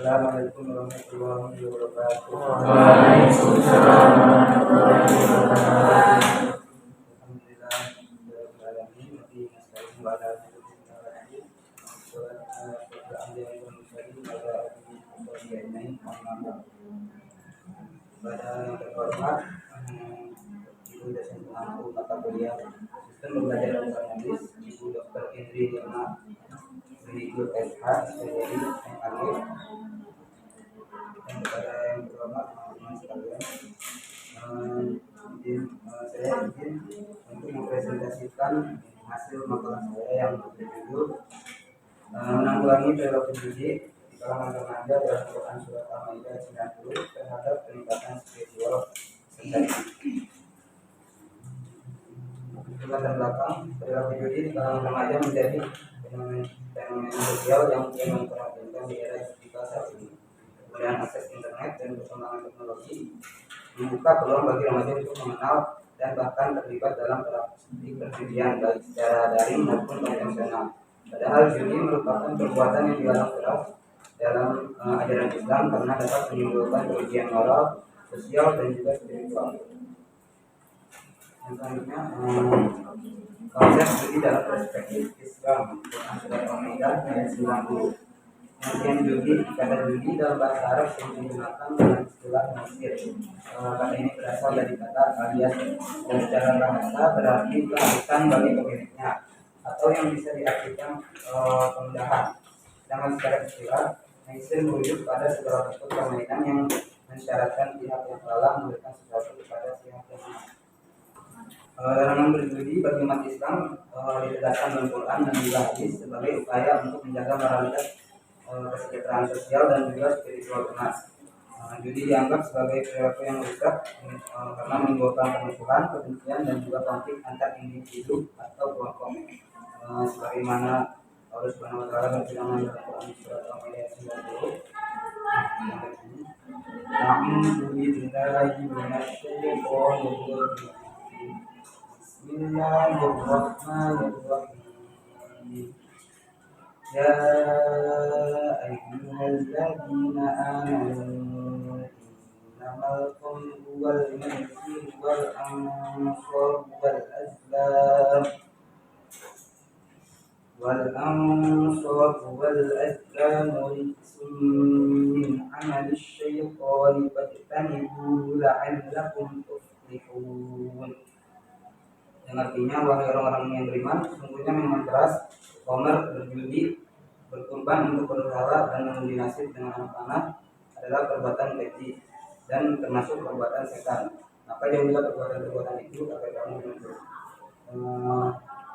Assalamualaikum warahmatullahi wabarakatuh. Waalaikumsalam warahmatullahi wabarakatuh. Alhamdulillah, alamin nabi sekali pada pada yang terhormat Ibu dosen pengampu mata kuliah sistem belajar bahasa Inggris Ibu Dr. Indri Irma Ibu SH SPDI MAG, dan kepada yang terhormat teman-teman sekalian, saya izin untuk mempresentasikan hasil makalah saya yang berjudul menanggulangi perilaku judi di kalangan remaja dalam Quran Surat Al-Maidah 90 terhadap peningkatan spiritual sensasi. Latar belakang perilaku judi di kalangan remaja menjadi fenomena sosial yang kian memprihatinkan di era digital saat ini. Kemudian akses internet dan perkembangan teknologi membuka peluang bagi remaja untuk mengenal dan bahkan terlibat dalam praktik perjudian baik secara daring maupun konvensional. Padahal judi merupakan perbuatan yang dilarang keras dalam ajaran Islam karena dapat menimbulkan kerugian moral, sosial, dan juga spiritual. Selanjutnya, konsep judi dalam perspektif Islam, Quran Surat Al-Maidah ayat 90. Kemudian judi, kata judi dalam bahasa Arab yang digunakan dengan istilah nasir. Kata ini berasal dari kata alias dan secara bahasa berarti keharusan bagi pemiliknya atau yang bisa diartikan kemudahan. Sedangkan secara istilah, nasir merujuk pada segala bentuk permainan yang mensyaratkan pihak yang kalah memberikan sesuatu kepada pihak yang menang. Larangan berjudi bagi umat Islam ditegaskan dalam Quran dan juga hadis sebagai upaya untuk menjaga moralitas, kesejahteraan sosial dan juga spiritual umat. Judi dianggap sebagai perilaku yang rusak karena menimbulkan permusuhan, kebencian dan juga konflik antar individu atau kelompok. Sebagaimana Allah Subhanahu wa taala berfirman dalam Quran Surat Al-Maidah 90. A'udzu billahi minasyaitonir rajim. Bismillahirrahmanirrahim. Ya ayyuhalladzina amanu innamal khamru wal maisiru wal ansabu wal azlamu rijsun min amalis syaitani fajtanibuhu la'allakum tuflihun. Yang artinya, wahai orang-orang yang beriman, sesungguhnya minuman keras, khamr, berjudi, berkurban untuk berhala dan mengundi nasib dengan anak panah adalah perbuatan keji dan termasuk perbuatan setan. Maka jauhilah perbuatan-perbuatan itu agar kamu menuntut.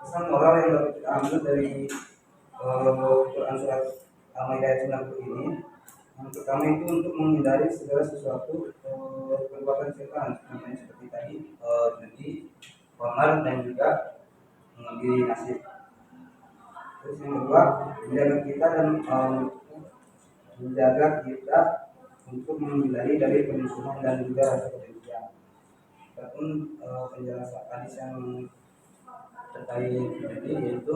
Pesan moral yang dapat kita ambil dari Quran Surat Al-Maidah 90 ini, yang pertama itu untuk menghindari segala sesuatu perbuatan setan, seperti tadi judi, khamr dan juga mengundi nasib. Terus yang kedua, menjaga kita untuk menghindari dari permusuhan dan juga rasa kebencian. Adapun penjelasan hadis yang terkait ini yaitu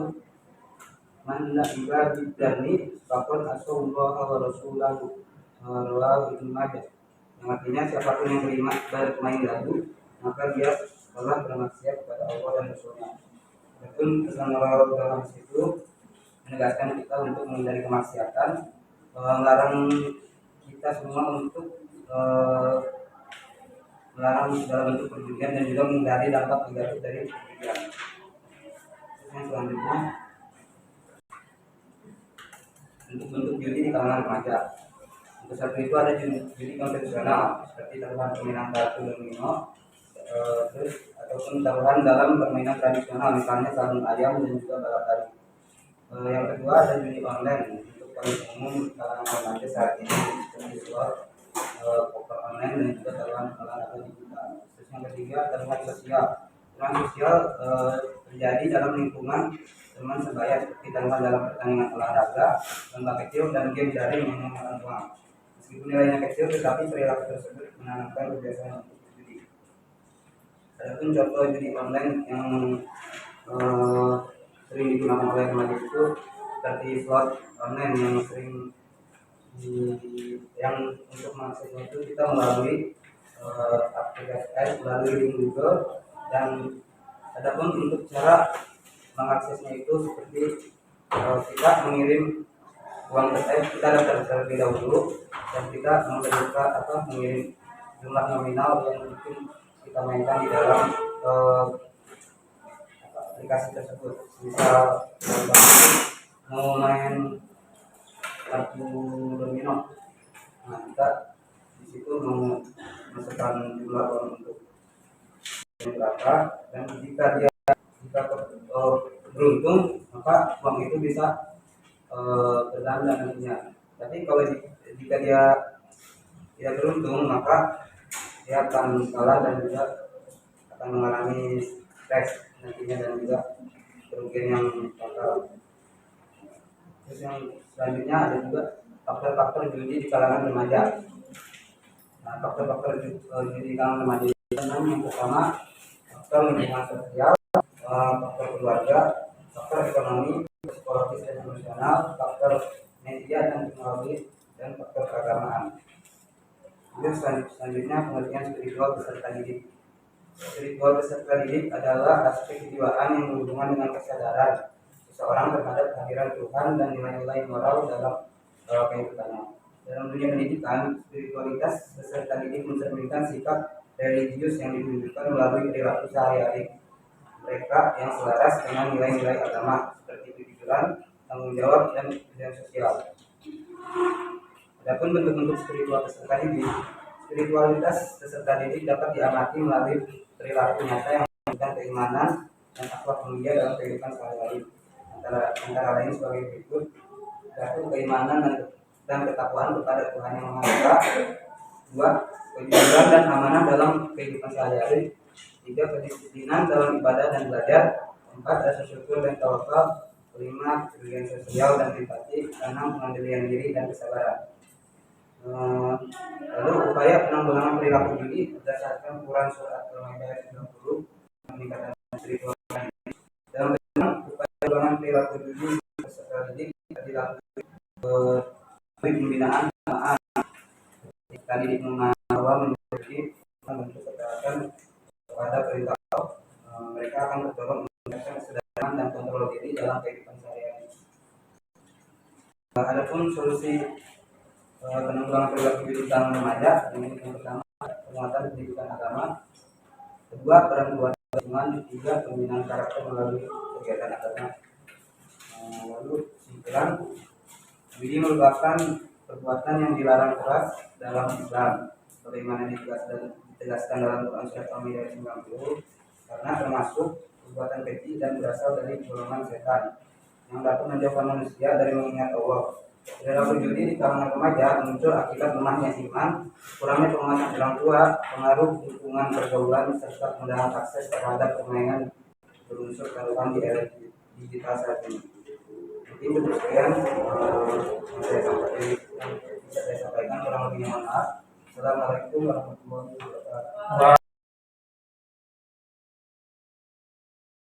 man la'iba bidani faqad asallaha wa rasulahu rawahu Ibnu Majah. Yang artinya siapapun yang bermain lagu maka dia telah bermaksiat kepada Allah dan Rasulnya. Adapun pesan moral dalam situ menegaskan kita untuk menghindari kemaksiatan, melarang kita semua untuk melarang segala bentuk perjudian dan juga menghindari dampak negatif dari perjudian. Yang selanjutnya, bentuk-bentuk judi di kalangan remaja. Untuk satu itu ada judi konvensional seperti taruhan permainan kartu domino, terus ataupun taruhan dalam permainan tradisional misalnya sarung ayam dan juga balap lari. Yang kedua ada judi online untuk paling umum kalangan remaja saat ini seperti slot, poker online dan juga taruhan olahraga digital. Terus yang ketiga taruhan sosial. Taruhan sosial terjadi dalam lingkungan teman sebaya seperti taruhan dalam pertandingan olahraga, lomba kecil dan game daring yang memakan uang. Meskipun nilainya kecil tetapi perilaku tersebut menanamkan kebiasaan untuk judi. Adapun contoh judi online yang sering digunakan oleh remaja itu seperti slot online yang sering yang untuk mengaksesnya itu kita melalui aplikasi melalui link Google. Dan adapun untuk cara mengaksesnya itu seperti kita mengirim uang kita daftar terlebih dahulu dan kita mengirim jumlah nominal yang mungkin kita mainkan di dalam aplikasi tersebut. Misal mau main kartu domino, nah kita di situ memasukkan jumlah uang untuk berapa, dan jika beruntung maka uang itu bisa bertanda nantinya. Tapi kalau jika dia tidak beruntung maka dia akan kalah dan juga akan mengalami stres nantinya dan juga kerugian yang fatal. Terus yang selanjutnya ada juga faktor-faktor judi di kalangan remaja. Nah, faktor-faktor judi di kalangan remaja itu yang pertama faktor lingkungan sosial, faktor keluarga, faktor ekonomi, psikologis dan emosional, faktor media dan teknologi, dan faktor keagamaan. Kemudian selanjutnya pengertian spiritual beserta didik. Spiritual beserta didik adalah aspek kejiwaan yang berhubungan dengan kesadaran seseorang terhadap kehadiran Tuhan dan nilai-nilai moral dalam kehidupannya. Dalam dunia pendidikan, spiritualitas beserta didik mencerminkan sikap religius yang ditunjukkan melalui perilaku sehari-hari mereka yang selaras dengan nilai-nilai agama seperti kejujuran, tanggung jawab, dan kepedulian sosial. Adapun bentuk-bentuk spiritualitas peserta didik dapat diamati melalui perilaku nyata yang menunjukkan keimanan dan akhlak mulia dalam kehidupan sehari-hari. Antara lain sebagai berikut: satu, keimanan dan ketakwaan kepada Tuhan yang Maha Esa. Dua, kejujuran dan amanah dalam kehidupan sehari-hari. Tiga, kedisiplinan dalam ibadah dan belajar. Empat, rasa syukur dan tawakal. Kelima, kepedulian sosial dan empati. Enam, pengendalian diri dan kesabaran. Lalu upaya penanggulangan perilaku judi berdasarkan Quran surat Al-Maidah ayat 90 meningkatkan spiritual. Dalam upaya penanggulangan perilaku judi peserta didik dilakukan pembinaan didik membawa menjadi bentuk kekerasan kepada perintah mereka akan terdorong meningkatkan kesadaran dan kontrol diri dalam kehidupan sehari-hari. Adapun solusi penanggulangan perilaku judi di kalangan remaja, yang pertama penguatan pendidikan agama, kedua peran keluarga lingkungan, ketiga pembinaan karakter melalui kegiatan agama. Lalu kesimpulan, judi merupakan perbuatan yang dilarang keras dalam Islam, sebagaimana ditegaskan dalam Quran surat Al-Maidah ayat 90, karena termasuk perbuatan keji dan berasal dari golongan setan yang dapat menjauhkan manusia dari mengingat Allah. Perilaku judi di kalangan remaja muncul akibat lemahnya iman, kurangnya penguasaan orang tua, pengaruh lingkungan pergaulan, serta kemudahan akses terhadap permainan berunsur taruhan di era digital saat ini. Mungkin itu sekian yang bisa saya sampaikan, kurang lebihnya mohon maaf. Assalamualaikum warahmatullahi wabarakatuh.